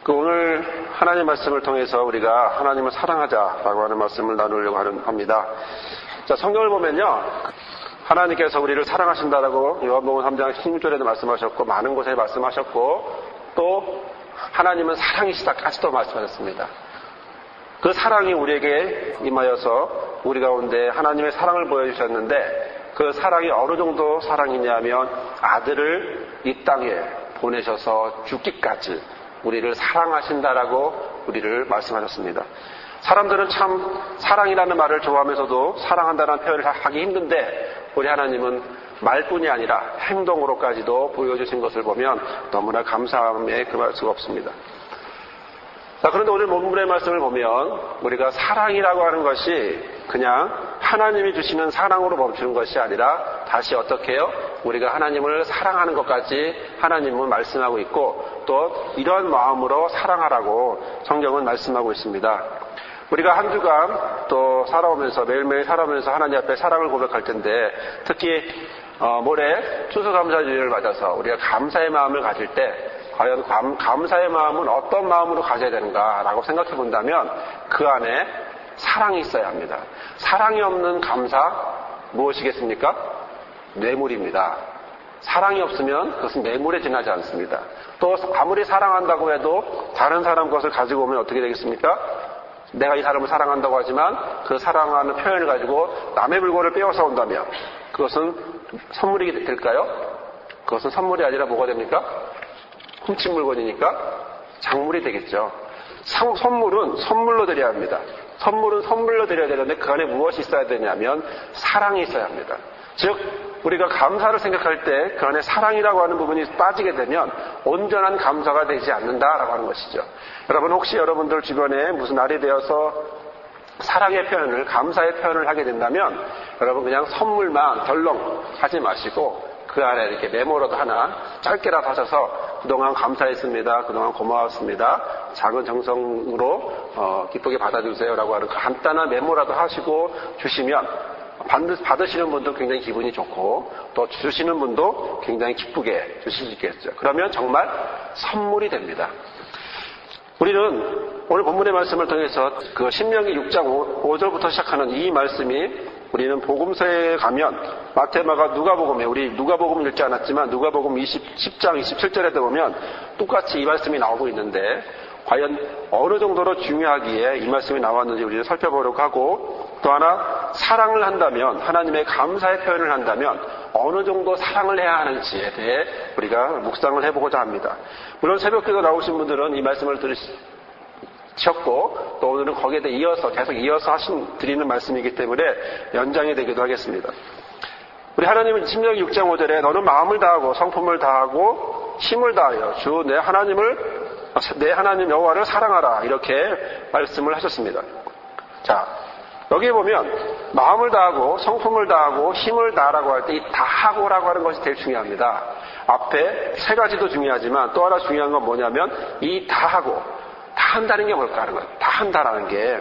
오늘 하나님 말씀을 통해서 우리가 하나님을 사랑하자라고 하는 말씀을 나누려고 합니다. 자, 성경을 보면요. 하나님께서 우리를 사랑하신다라고 요한복음 3장 16절에도 말씀하셨고 많은 곳에 말씀하셨고 또 하나님은 사랑이시다까지도 말씀하셨습니다. 그 사랑이 우리에게 임하여서 우리 가운데 하나님의 사랑을 보여주셨는데 그 사랑이 어느 정도 사랑이냐면 아들을 이 땅에 보내셔서 죽기까지 우리를 사랑하신다라고 우리를 말씀하셨습니다. 사람들은 참 사랑이라는 말을 좋아하면서도 사랑한다는 표현을 하기 힘든데 우리 하나님은 말뿐이 아니라 행동으로까지도 보여주신 것을 보면 너무나 감사함에 금할 수가 없습니다. 자, 그런데 오늘 본문의 말씀을 보면 우리가 사랑이라고 하는 것이 그냥 하나님이 주시는 사랑으로 멈추는 것이 아니라 다시 어떻게 해요? 우리가 하나님을 사랑하는 것까지 하나님은 말씀하고 있고 또 이런 마음으로 사랑하라고 성경은 말씀하고 있습니다. 우리가 한 주간 또 살아오면서 매일매일 살아오면서 하나님 앞에 사랑을 고백할 텐데 특히 모레 추수감사주일을 맞아서 우리가 감사의 마음을 가질 때 과연 감사의 마음은 어떤 마음으로 가져야 되는가라고 생각해 본다면 그 안에 사랑이 있어야 합니다. 사랑이 없는 감사 무엇이겠습니까? 뇌물입니다. 사랑이 없으면 그것은 뇌물에 지나지 않습니다. 또 아무리 사랑한다고 해도 다른 사람 것을 가지고 오면 어떻게 되겠습니까? 내가 이 사람을 사랑한다고 하지만 그 사랑하는 표현을 가지고 남의 물건을 빼앗아 온다면 그것은 선물이 될까요? 그것은 선물이 아니라 뭐가 됩니까? 훔친 물건이니까 작물이 되겠죠. 선물은 선물로 드려야 합니다. 선물은 선물로 드려야 되는데 그 안에 무엇이 있어야 되냐면 사랑이 있어야 합니다. 즉 우리가 감사를 생각할 때 그 안에 사랑이라고 하는 부분이 빠지게 되면 온전한 감사가 되지 않는다라고 하는 것이죠. 여러분 혹시 여러분들 주변에 무슨 날이 되어서 사랑의 표현을 감사의 표현을 하게 된다면 여러분 그냥 선물만 덜렁 하지 마시고 그 안에 이렇게 메모라도 하나 짧게라도 하셔서 그동안 감사했습니다. 그동안 고마웠습니다. 작은 정성으로 기쁘게 받아주세요라고 하는 간단한 메모라도 하시고 주시면 받으시는 분도 굉장히 기분이 좋고 또 주시는 분도 굉장히 기쁘게 주실 수 있겠죠. 그러면 정말 선물이 됩니다. 우리는 오늘 본문의 말씀을 통해서 그 신명기 6장 5절부터 시작하는 이 말씀이 우리는 복음서에 가면 마태, 마가, 누가복음에 우리 누가복음을 읽지 않았지만 누가복음 10장 27절에 보면 똑같이 이 말씀이 나오고 있는데 과연 어느 정도로 중요하기에 이 말씀이 나왔는지 우리는 살펴보려고 하고 또 하나 사랑을 한다면 하나님의 감사의 표현을 한다면 어느 정도 사랑을 해야 하는지에 대해 우리가 묵상을 해보고자 합니다. 물론 새벽기도 나오신 분들은 이 말씀을 들으셨고 또 오늘은 거기에 대해 계속 이어서 드리는 말씀이기 때문에 연장이 되기도 하겠습니다. 우리 하나님은 신명기 6장 5절에 너는 마음을 다하고 성품을 다하고 힘을 다하여 주 내 하나님 여호와를 사랑하라 이렇게 말씀을 하셨습니다. 자, 여기에 보면 마음을 다하고 성품을 다하고 힘을 다하라고 할 때 이 다하고라고 하는 것이 제일 중요합니다. 앞에 세 가지도 중요하지만 또 하나 중요한 건 뭐냐면 이 다하고 다한다는 게 뭘까 하는 거예요. 다한다라는 게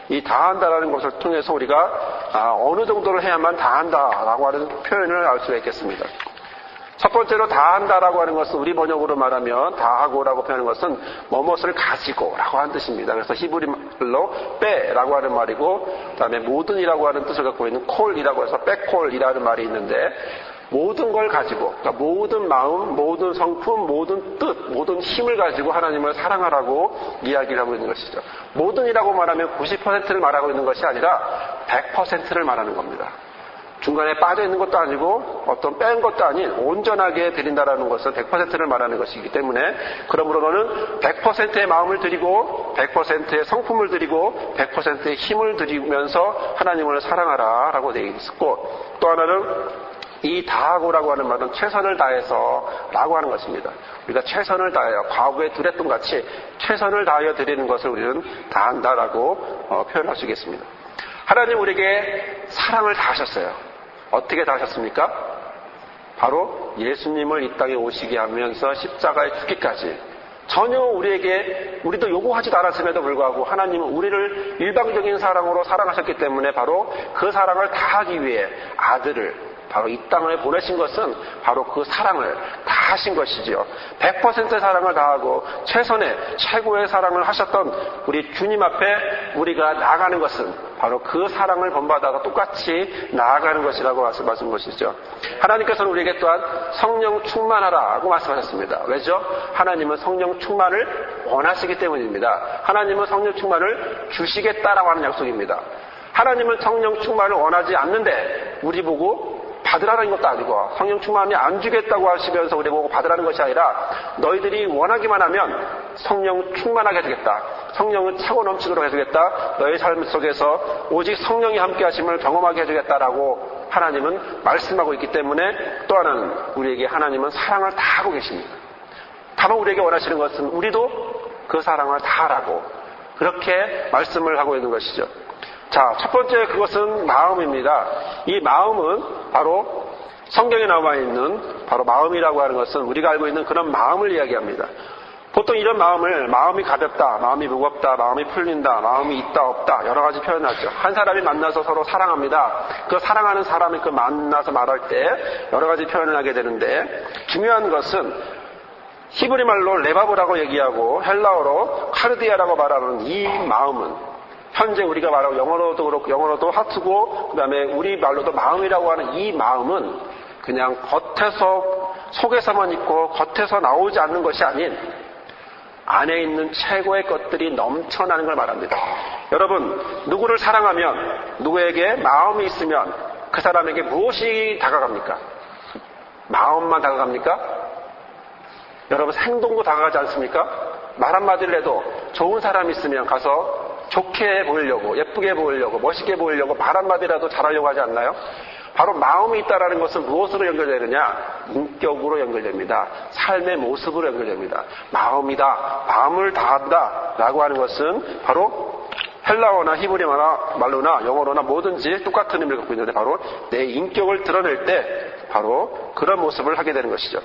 이 다한다라는 것을 통해서 우리가 어느 정도를 해야만 다한다라고 하는 표현을 알 수가 있겠습니다. 첫 번째로 다한다라고 하는 것은 우리 번역으로 말하면 다하고라고 표현하는 것은 뭐뭇을 가지고라고 하는 뜻입니다. 그래서 히브리말로 빼라고 하는 말이고 그다음에 모든이라고 하는 뜻을 갖고 있는 콜이라고 해서 빼콜이라는 말이 있는데 모든 걸 가지고 그러니까 모든 마음, 모든 성품, 모든 뜻, 모든 힘을 가지고 하나님을 사랑하라고 이야기를 하고 있는 것이죠. 모든이라고 말하면 90%를 말하고 있는 것이 아니라 100%를 말하는 겁니다. 중간에 빠져 있는 것도 아니고 어떤 뺀 것도 아닌 온전하게 드린다라는 것은 100%를 말하는 것이기 때문에 그러므로 너는 100%의 마음을 드리고 100%의 성품을 드리고 100%의 힘을 드리면서 하나님을 사랑하라 라고 되어 있었고 또 하나는 이 다하고라고 하는 말은 최선을 다해서 라고 하는 것입니다. 우리가 최선을 다하여 과거에 드렸던 같이 최선을 다하여 드리는 것을 우리는 다한다라고 표현할 수 있겠습니다. 하나님 우리에게 사랑을 다하셨어요. 어떻게 다하셨습니까? 바로 예수님을 이 땅에 오시게 하면서 십자가에 죽기까지 전혀 우리도 요구하지도 않았음에도 불구하고 하나님은 우리를 일방적인 사랑으로 사랑하셨기 때문에 바로 그 사랑을 다하기 위해 아들을 바로 이 땅을 보내신 것은 바로 그 사랑을 다하신 것이지요. 100%의 사랑을 다하고 최선의 최고의 사랑을 하셨던 우리 주님 앞에 우리가 나아가는 것은 바로 그 사랑을 본받아서 똑같이 나아가는 것이라고 말씀하신 것이죠. 하나님께서는 우리에게 또한 성령 충만하라고 말씀하셨습니다. 왜죠? 하나님은 성령 충만을 원하시기 때문입니다. 하나님은 성령 충만을 주시겠다라고 하는 약속입니다. 하나님은 성령 충만을 원하지 않는데 우리 보고 받으라는 것도 아니고 성령 충만이 안 주겠다고 하시면서 우리 보고 받으라는 것이 아니라 너희들이 원하기만 하면 성령 충만하게 해주겠다. 성령은 차고 넘치도록 해주겠다. 너희 삶 속에서 오직 성령이 함께 하심을 경험하게 해주겠다라고 하나님은 말씀하고 있기 때문에 또 하나는 우리에게 하나님은 사랑을 다 하고 계십니다. 다만 우리에게 원하시는 것은 우리도 그 사랑을 다 하라고 그렇게 말씀을 하고 있는 것이죠. 자, 첫 번째 그것은 마음입니다. 이 마음은 바로 성경에 나와 있는 바로 마음이라고 하는 것은 우리가 알고 있는 그런 마음을 이야기합니다. 보통 이런 마음이 가볍다, 마음이 무겁다, 마음이 풀린다, 마음이 있다 없다 여러 가지 표현하죠. 한 사람이 만나서 서로 사랑합니다. 그 사랑하는 사람이 그 만나서 말할 때 여러 가지 표현을 하게 되는데 중요한 것은 히브리 말로 레바브라고 얘기하고 헬라어로 카르디아라고 말하는 이 마음은 현재 우리가 말하고 영어로도 그렇고 영어로도 하트고 그다음에 우리 말로도 마음이라고 하는 이 마음은 그냥 겉에서 속에서만 있고 겉에서 나오지 않는 것이 아닌 안에 있는 최고의 것들이 넘쳐나는 걸 말합니다. 여러분, 누구를 사랑하면 누구에게 마음이 있으면 그 사람에게 무엇이 다가갑니까? 마음만 다가갑니까? 여러분, 행동도 다가가지 않습니까? 말 한마디를 해도 좋은 사람이 있으면 가서 좋게 보이려고, 예쁘게 보이려고, 멋있게 보이려고 말 한마디라도 잘하려고 하지 않나요? 바로 마음이 있다라는 것은 무엇으로 연결되느냐? 인격으로 연결됩니다. 삶의 모습으로 연결됩니다. 마음이다, 마음을 다한다 라고 하는 것은 바로 헬라어나 히브리 말로나 영어로나 뭐든지 똑같은 의미를 갖고 있는데 바로 내 인격을 드러낼 때 바로 그런 모습을 하게 되는 것이죠.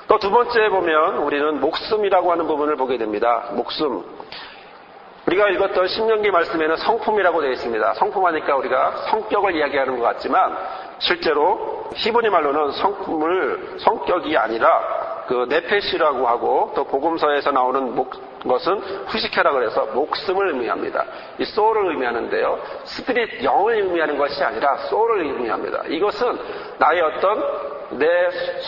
또 두 번째 보면 우리는 목숨이라고 하는 부분을 보게 됩니다. 목숨. 우리가 읽었던 신명기 말씀에는 성품이라고 되어 있습니다. 성품하니까 우리가 성격을 이야기하는 것 같지만 실제로 히브리 말로는 성격이 아니라 그 네페시라고 하고 또 복음서에서 나오는 것은 후시케라 그래서 목숨을 의미합니다. 이 소울을 의미하는데요. 스피릿, 영을 의미하는 것이 아니라 소울을 의미합니다. 이것은 나의 어떤 내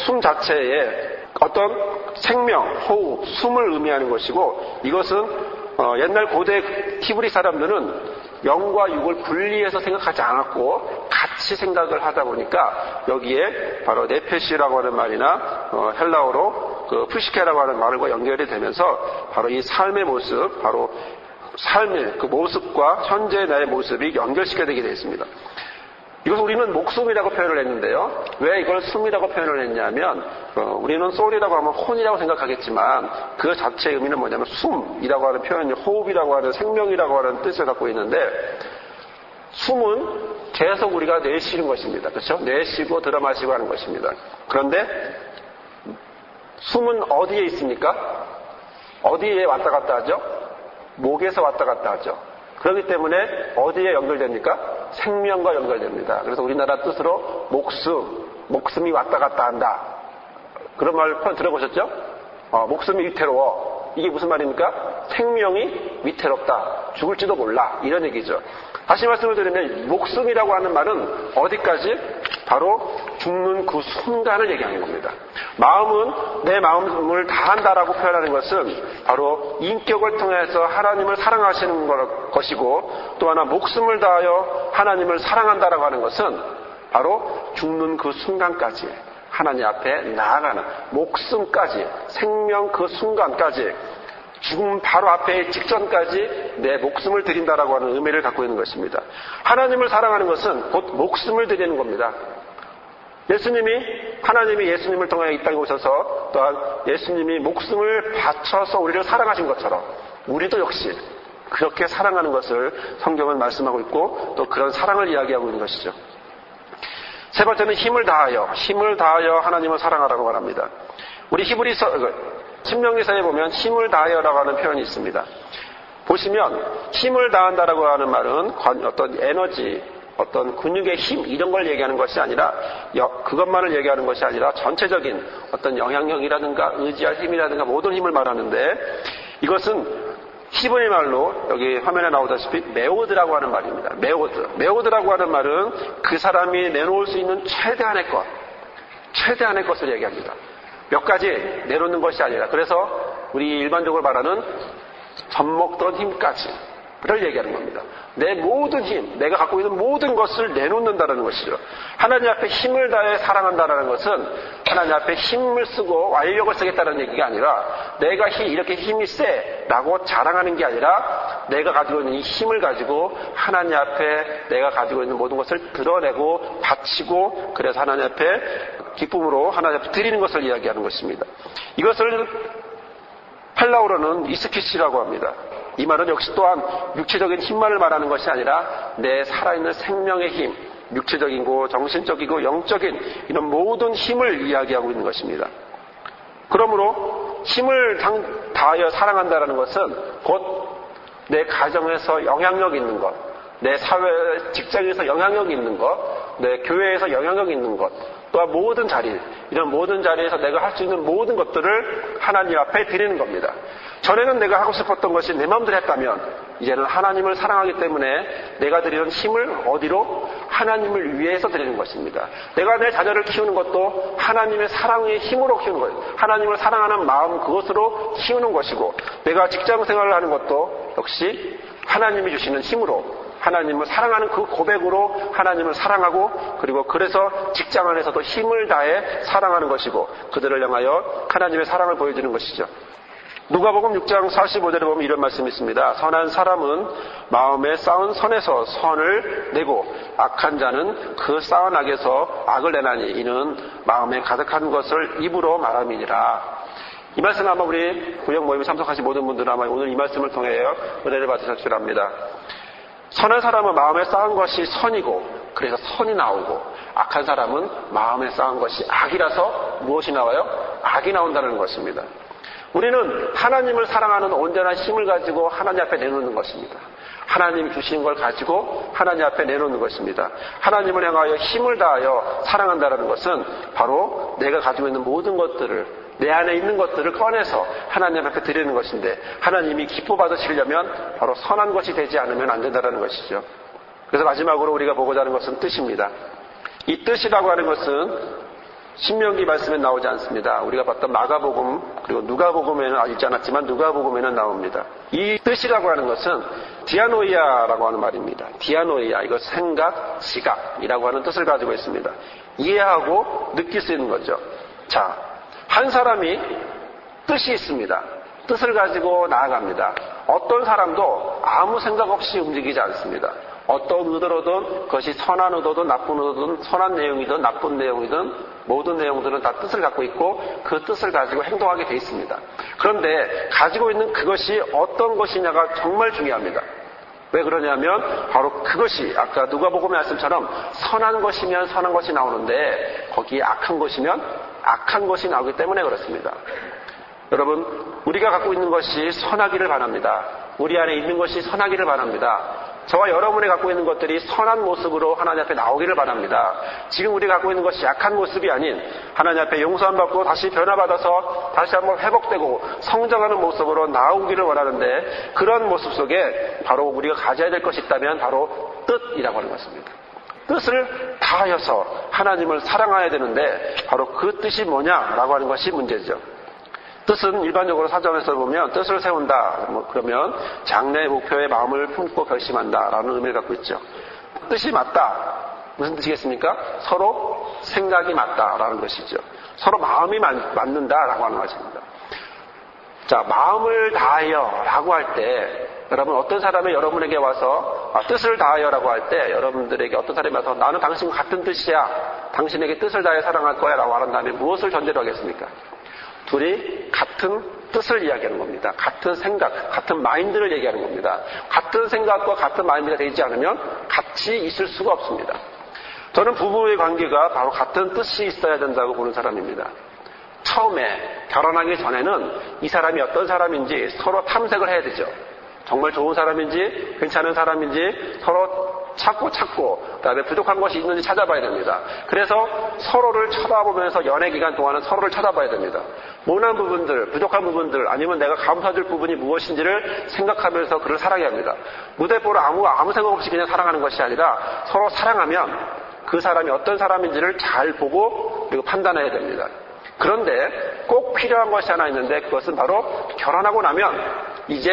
숨 자체에 어떤 생명, 호흡, 숨을 의미하는 것이고 이것은 옛날 고대 히브리 사람들은 영과 육을 분리해서 생각하지 않았고 같이 생각을 하다 보니까 여기에 바로 네페시라고 하는 말이나 헬라어로 그 푸시케라고 하는 말과 연결이 되면서 바로 이 삶의 모습, 바로 삶의 그 모습과 현재 나의 모습이 연결시켜 되게 되어 있습니다. 이것을 우리는 목숨이라고 표현을 했는데요. 왜 이걸 숨이라고 표현을 했냐면 우리는 소울이라고 하면 혼이라고 생각하겠지만 그 자체의 의미는 뭐냐면 숨이라고 하는 표현이 호흡이라고 하는 생명이라고 하는 뜻을 갖고 있는데 숨은 계속 우리가 내쉬는 것입니다. 그렇죠? 내쉬고 들어 마시고 하는 것입니다. 그런데 숨은 어디에 있습니까? 어디에 왔다 갔다 하죠? 목에서 왔다 갔다 하죠. 그렇기 때문에 어디에 연결됩니까? 생명과 연결됩니다. 그래서 우리나라 뜻으로 목숨이 왔다 갔다 한다. 그런 말 들어보셨죠? 목숨이 위태로워. 이게 무슨 말입니까? 생명이 위태롭다. 죽을지도 몰라. 이런 얘기죠. 다시 말씀을 드리면 목숨이라고 하는 말은 어디까지? 바로 죽는 그 순간을 얘기하는 겁니다. 마음은 내 마음을 다한다라고 표현하는 것은 바로 인격을 통해서 하나님을 사랑하시는 것이고 또 하나 목숨을 다하여 하나님을 사랑한다라고 하는 것은 바로 죽는 그 순간까지 하나님 앞에 나아가는 목숨까지 생명 그 순간까지 죽음 바로 앞에 직전까지 내 목숨을 드린다라고 하는 의미를 갖고 있는 것입니다. 하나님을 사랑하는 것은 곧 목숨을 드리는 겁니다. 하나님이 예수님을 통해 이 땅에 오셔서 또한 예수님이 목숨을 바쳐서 우리를 사랑하신 것처럼 우리도 역시 그렇게 사랑하는 것을 성경은 말씀하고 있고 또 그런 사랑을 이야기하고 있는 것이죠. 세 번째는 힘을 다하여 하나님을 사랑하라고 말합니다. 우리 신명기서에 보면 힘을 다하여라고 하는 표현이 있습니다. 보시면 힘을 다한다라고 하는 말은 어떤 에너지, 어떤 근육의 힘 이런 걸 얘기하는 것이 아니라 그것만을 얘기하는 것이 아니라 전체적인 어떤 영향력이라든가 의지할 힘이라든가 모든 힘을 말하는데 이것은 히브리 말로 여기 화면에 나오다시피 메오드라고 하는 말입니다. 메오드라고 하는 말은 그 사람이 내놓을 수 있는 최대한의 것을 얘기합니다. 몇 가지 내놓는 것이 아니라 그래서 우리 일반적으로 말하는 젖먹던 힘까지를 얘기하는 겁니다. 내 모든 힘, 내가 갖고 있는 모든 것을 내놓는다는 것이죠. 하나님 앞에 힘을 다해 사랑한다는 것은 하나님 앞에 힘을 쓰고 완력을 쓰겠다는 얘기가 아니라 내가 이렇게 힘이 세라고 자랑하는 게 아니라 내가 가지고 있는 이 힘을 가지고 하나님 앞에 내가 가지고 있는 모든 것을 드러내고 바치고 그래서 하나님 앞에 기쁨으로 하나님 앞에 드리는 것을 이야기하는 것입니다. 이것을 헬라어로는 이스키시라고 합니다. 이 말은 역시 또한 육체적인 힘만을 말하는 것이 아니라 내 살아있는 생명의 힘, 육체적이고 정신적이고 영적인 이런 모든 힘을 이야기하고 있는 것입니다. 그러므로 힘을 다하여 사랑한다는 것은 곧 내 가정에서 영향력 있는 것, 내 사회 직장에서 영향력 있는 것, 내 교회에서 영향력 있는 것, 또한 모든 자리, 이런 모든 자리에서 내가 할 수 있는 모든 것들을 하나님 앞에 드리는 겁니다. 전에는 내가 하고 싶었던 것이 내 마음대로 했다면 이제는 하나님을 사랑하기 때문에 내가 드리는 힘을 어디로? 하나님을 위해서 드리는 것입니다. 내가 내 자녀를 키우는 것도 하나님의 사랑의 힘으로 키우는 거예요. 하나님을 사랑하는 마음 그것으로 키우는 것이고 내가 직장 생활을 하는 것도 역시 하나님이 주시는 힘으로 하나님을 사랑하는 그 고백으로 하나님을 사랑하고 그리고 그래서 직장 안에서도 힘을 다해 사랑하는 것이고 그들을 향하여 하나님의 사랑을 보여주는 것이죠. 누가복음 6장 45절에 보면 이런 말씀이 있습니다. 선한 사람은 마음에 쌓은 선에서 선을 내고 악한 자는 그 쌓은 악에서 악을 내나니 이는 마음에 가득한 것을 입으로 말함이니라. 이 말씀 아마 우리 구역 모임에 참석하신 모든 분들은 아마 오늘 이 말씀을 통해 은혜를 받으실 줄 압니다. 선한 사람은 마음에 쌓은 것이 선이고 그래서 선이 나오고 악한 사람은 마음에 쌓은 것이 악이라서 무엇이 나와요? 악이 나온다는 것입니다. 우리는 하나님을 사랑하는 온전한 힘을 가지고 하나님 앞에 내놓는 것입니다. 하나님이 주신 걸 가지고 하나님 앞에 내놓는 것입니다. 하나님을 향하여 힘을 다하여 사랑한다는 것은 바로 내가 가지고 있는 모든 것들을 내 안에 있는 것들을 꺼내서 하나님 앞에 드리는 것인데 하나님이 기뻐 받으시려면 바로 선한 것이 되지 않으면 안 된다는 것이죠. 그래서 마지막으로 우리가 보고자 하는 것은 뜻입니다. 이 뜻이라고 하는 것은 신명기 말씀에 나오지 않습니다. 우리가 봤던 마가복음 그리고 누가복음에는 있지 않았지만 누가복음에는 나옵니다. 이 뜻이라고 하는 것은 디아노이아라고 하는 말입니다. 디아노이아 이거 생각, 지각이라고 하는 뜻을 가지고 있습니다. 이해하고 느낄 수 있는 거죠. 자, 한 사람이 뜻이 있습니다. 뜻을 가지고 나아갑니다. 어떤 사람도 아무 생각 없이 움직이지 않습니다. 어떤 의도로든 그것이 선한 의도든 나쁜 의도든 선한 내용이든 나쁜 내용이든 모든 내용들은 다 뜻을 갖고 있고 그 뜻을 가지고 행동하게 돼 있습니다. 그런데 가지고 있는 그것이 어떤 것이냐가 정말 중요합니다. 왜 그러냐면 바로 그것이 아까 누가복음의 말씀처럼 선한 것이면 선한 것이 나오는데 거기에 악한 것이면 악한 것이 나오기 때문에 그렇습니다. 여러분 우리가 갖고 있는 것이 선하기를 바랍니다. 우리 안에 있는 것이 선하기를 바랍니다. 저와 여러분이 갖고 있는 것들이 선한 모습으로 하나님 앞에 나오기를 바랍니다. 지금 우리가 갖고 있는 것이 약한 모습이 아닌 하나님 앞에 용서함 받고 다시 변화받아서 다시 한번 회복되고 성장하는 모습으로 나오기를 원하는데 그런 모습 속에 바로 우리가 가져야 될 것이 있다면 바로 뜻이라고 하는 것입니다. 뜻을 다하여서 하나님을 사랑해야 되는데 바로 그 뜻이 뭐냐라고 하는 것이 문제죠. 뜻은 일반적으로 사전에서 보면 뜻을 세운다. 그러면 장래의 목표에 마음을 품고 결심한다라는 의미를 갖고 있죠. 뜻이 맞다. 무슨 뜻이겠습니까? 서로 생각이 맞다라는 것이죠. 서로 마음이 맞는다라고 하는 것입니다. 자, 마음을 다하여라고 할 때 여러분 어떤 사람이 여러분에게 와서 뜻을 다하여라고 할 때 여러분들에게 어떤 사람이 와서 나는 당신과 같은 뜻이야. 당신에게 뜻을 다해 사랑할 거야 라고 하는 다음에 무엇을 전제로 하겠습니까? 둘이 같은 뜻을 이야기하는 겁니다. 같은 생각, 같은 마인드를 얘기하는 겁니다. 같은 생각과 같은 마인드가 되지 않으면 같이 있을 수가 없습니다. 저는 부부의 관계가 바로 같은 뜻이 있어야 된다고 보는 사람입니다. 처음에 결혼하기 전에는 이 사람이 어떤 사람인지 서로 탐색을 해야 되죠. 정말 좋은 사람인지 괜찮은 사람인지 서로 찾고 그다음에 부족한 것이 있는지 찾아봐야 됩니다. 그래서 서로를 쳐다보면서 연애 기간 동안은 서로를 쳐다봐야 됩니다. 모난 부분들, 부족한 부분들, 아니면 내가 감사줄 부분이 무엇인지를 생각하면서 그를 사랑해야 합니다. 무대뽀로 아무 생각 없이 그냥 사랑하는 것이 아니라 서로 사랑하면 그 사람이 어떤 사람인지를 잘 보고 그리고 판단해야 됩니다. 그런데 꼭 필요한 것이 하나 있는데 그것은 바로 결혼하고 나면 이제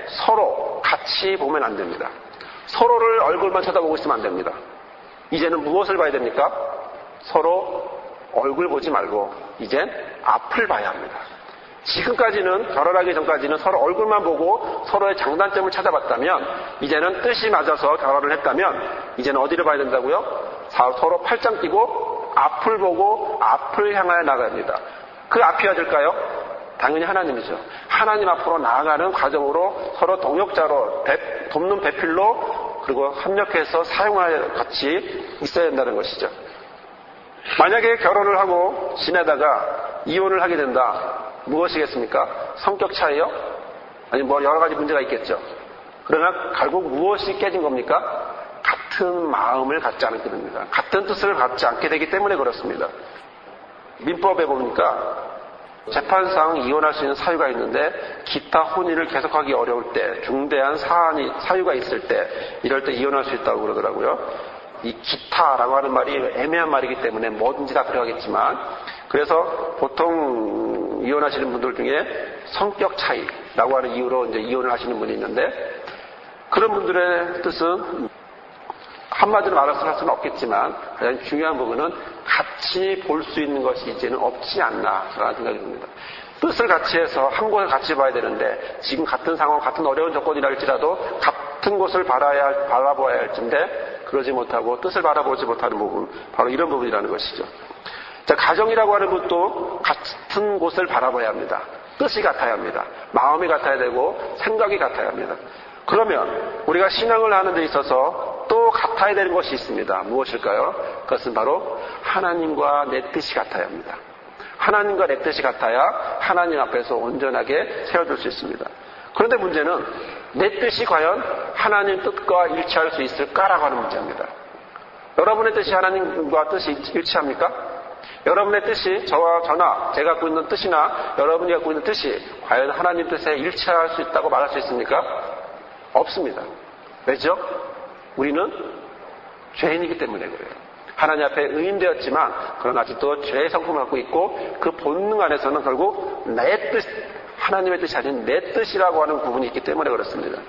서로 같이 보면 안 됩니다. 서로를 얼굴만 쳐다보고 있으면 안 됩니다. 이제는 무엇을 봐야 됩니까? 서로 얼굴 보지 말고 이젠 앞을 봐야 합니다. 지금까지는 결혼하기 전까지는 서로 얼굴만 보고 서로의 장단점을 찾아봤다면 이제는 뜻이 맞아서 결혼을 했다면 이제는 어디를 봐야 된다고요? 서로 팔짱 끼고 앞을 보고 앞을 향하여 나가야 합니다. 그 앞이 어딜까요? 당연히 하나님이죠. 하나님 앞으로 나아가는 과정으로 서로 동역자로 돕는 배필로 그리고 협력해서 사용할 같이 있어야 된다는 것이죠. 만약에 결혼을 하고 지내다가 이혼을 하게 된다. 무엇이겠습니까? 성격 차이요? 아니 뭐 여러 가지 문제가 있겠죠. 그러나 결국 무엇이 깨진 겁니까? 같은 마음을 갖지 않게 됩니다. 같은 뜻을 갖지 않게 되기 때문에 그렇습니다. 민법에 보니까 재판상 이혼할 수 있는 사유가 있는데 기타 혼인을 계속하기 어려울 때, 중대한 사유가 있을 때 이럴 때 이혼할 수 있다고 그러더라고요. 이 기타라고 하는 말이 애매한 말이기 때문에 뭐든지 다 들어가겠지만 그래서 보통 이혼하시는 분들 중에 성격 차이라고 하는 이유로 이제 이혼을 하시는 분이 있는데 그런 분들의 뜻은 한마디로 말해서 할 수는 없겠지만 가장 중요한 부분은 같이 볼 수 있는 것이 이제는 없지 않나라는 생각이 듭니다. 뜻을 같이 해서 한 곳을 같이 봐야 되는데 지금 같은 상황, 같은 어려운 조건이라 할지라도 같은 곳을 바라보아야 할 텐데 그러지 못하고 뜻을 바라보지 못하는 부분, 바로 이런 부분이라는 것이죠. 자, 가정이라고 하는 것도 같은 곳을 바라봐야 합니다. 뜻이 같아야 합니다. 마음이 같아야 되고 생각이 같아야 합니다. 그러면 우리가 신앙을 하는 데 있어서 또 같아야 되는 것이 있습니다. 무엇일까요? 그것은 바로 하나님과 내 뜻이 같아야 합니다. 하나님과 내 뜻이 같아야 하나님 앞에서 온전하게 세워줄 수 있습니다. 그런데 문제는 내 뜻이 과연 하나님 뜻과 일치할 수 있을까라고 하는 문제입니다. 여러분의 뜻이 하나님과 뜻이 일치합니까? 여러분의 뜻이 저나 제가 갖고 있는 뜻이나 여러분이 갖고 있는 뜻이 과연 하나님 뜻에 일치할 수 있다고 말할 수 있습니까? 없습니다. 왜죠? 우리는 죄인이기 때문에 그래요. 하나님 앞에 의인되었지만 그러나 아직도 죄의 성품을 갖고 있고 그 본능 안에서는 결국 내 뜻, 하나님의 뜻이 아닌 내 뜻이라고 하는 부분이 있기 때문에 그렇습니다.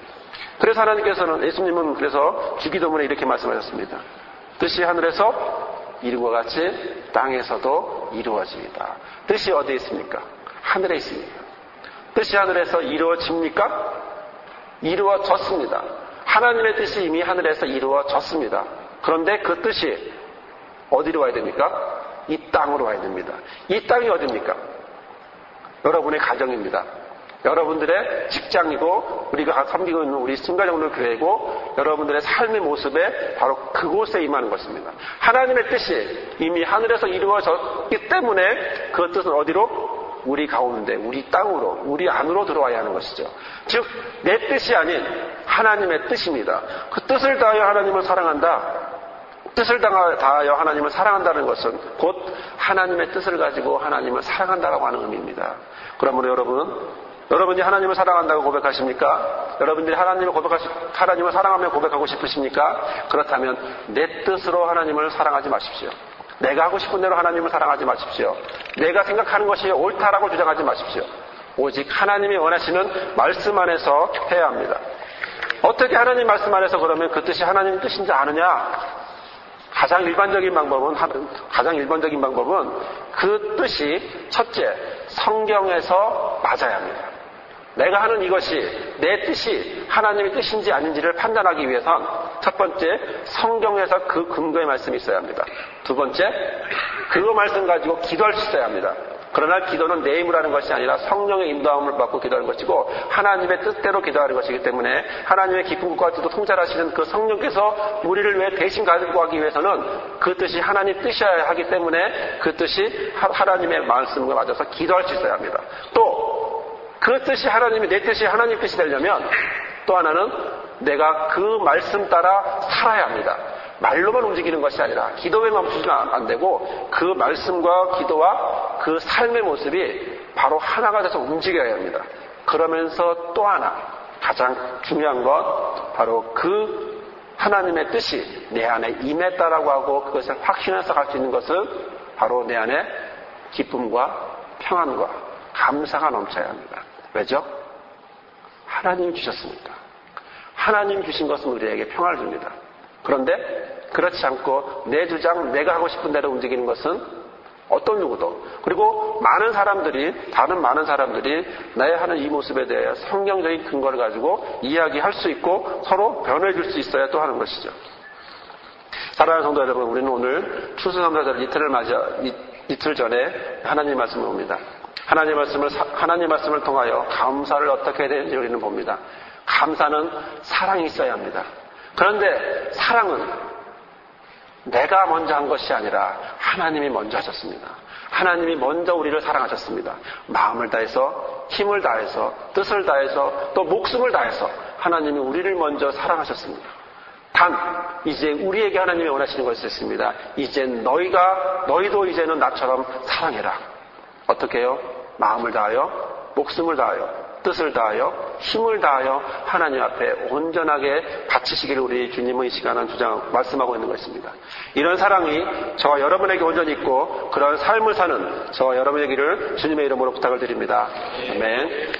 그래서 하나님께서는 예수님은 그래서 주기도문에 이렇게 말씀하셨습니다. 뜻이 하늘에서 이루고 같이 땅에서도 이루어집니다. 뜻이 어디에 있습니까? 하늘에 있습니다. 뜻이 하늘에서 이루어집니까? 이루어졌습니다. 하나님의 뜻이 이미 하늘에서 이루어졌습니다. 그런데 그 뜻이 어디로 와야 됩니까? 이 땅으로 와야 됩니다. 이 땅이 어디입니까? 여러분의 가정입니다. 여러분들의 직장이고 우리가 섬기고 있는 우리 순간정로 교회고 여러분들의 삶의 모습에 바로 그곳에 임하는 것입니다. 하나님의 뜻이 이미 하늘에서 이루어졌기 때문에 그 뜻은 어디로? 우리 가운데, 우리 땅으로, 우리 안으로 들어와야 하는 것이죠. 즉, 내 뜻이 아닌 하나님의 뜻입니다. 그 뜻을 다하여 하나님을 사랑한다. 뜻을 다하여 하나님을 사랑한다는 것은 곧 하나님의 뜻을 가지고 하나님을 사랑한다라고 하는 의미입니다. 그러므로 여러분이 하나님을 사랑한다고 고백하십니까? 여러분들이 하나님을 사랑하며 고백하고 싶으십니까? 그렇다면 내 뜻으로 하나님을 사랑하지 마십시오. 내가 하고 싶은 대로 하나님을 사랑하지 마십시오. 내가 생각하는 것이 옳다라고 주장하지 마십시오. 오직 하나님이 원하시는 말씀 안에서 해야 합니다. 어떻게 하나님 말씀 안에서 그러면 그 뜻이 하나님 뜻인지 아느냐? 가장 일반적인 방법은 그 뜻이 첫째, 성경에서 맞아야 합니다. 내가 하는 이것이 내 뜻이 하나님의 뜻인지 아닌지를 판단하기 위해선 첫 번째, 성경에서 그 근거의 말씀이 있어야 합니다. 두 번째, 그 말씀 가지고 기도할 수 있어야 합니다. 그러나 기도는 내 힘으로 하는 것이 아니라 성령의 인도함을 받고 기도하는 것이고 하나님의 뜻대로 기도하는 것이기 때문에 하나님의 깊은 것까지도 통찰하시는 그 성령께서 우리를 왜 대신 가지고 가기 위해서는 그 뜻이 하나님 뜻이어야 하기 때문에 그 뜻이 하나님의 말씀과 맞아서 기도할 수 있어야 합니다. 또 그 뜻이 내 뜻이 하나님 뜻이 되려면 또 하나는 내가 그 말씀 따라 살아야 합니다. 말로만 움직이는 것이 아니라 기도에만 멈추면 안 되고 그 말씀과 기도와 그 삶의 모습이 바로 하나가 돼서 움직여야 합니다. 그러면서 또 하나 가장 중요한 것 바로 그 하나님의 뜻이 내 안에 임했다라고 하고 그것을 확신해서 갈 수 있는 것은 바로 내 안에 기쁨과 평안과 감사가 넘쳐야 합니다. 왜죠? 하나님이 주셨습니다. 하나님 주신 것은 우리에게 평안을 줍니다. 그런데 그렇지 않고 내 주장, 내가 하고 싶은 대로 움직이는 것은 어떤 누구도 그리고 다른 많은 사람들이 나의 하는 이 모습에 대해 성경적인 근거를 가지고 이야기할 수 있고 서로 변해줄 수 있어야 또 하는 것이죠. 사랑하는 성도 여러분, 우리는 오늘 추수감사절 이틀 전에 하나님 말씀을 봅니다. 하나님 말씀을 통하여 감사를 어떻게 해야 되는지 우리는 봅니다. 감사는 사랑이 있어야 합니다. 그런데 사랑은 내가 먼저 한 것이 아니라 하나님이 먼저 하셨습니다. 하나님이 먼저 우리를 사랑하셨습니다. 마음을 다해서, 힘을 다해서, 뜻을 다해서, 또 목숨을 다해서 하나님이 우리를 먼저 사랑하셨습니다. 단, 이제 우리에게 하나님이 원하시는 것이 있습니다. 이제 너희도 이제는 나처럼 사랑해라. 어떻게 해요? 마음을 다하여, 목숨을 다하여, 뜻을 다하여, 힘을 다하여 하나님 앞에 온전하게 바치시기를 우리 주님의 이 시간은 말씀하고 있는 것입니다. 이런 사랑이 저와 여러분에게 온전히 있고 그런 삶을 사는 저와 여러분에게를 주님의 이름으로 부탁을 드립니다. 아멘.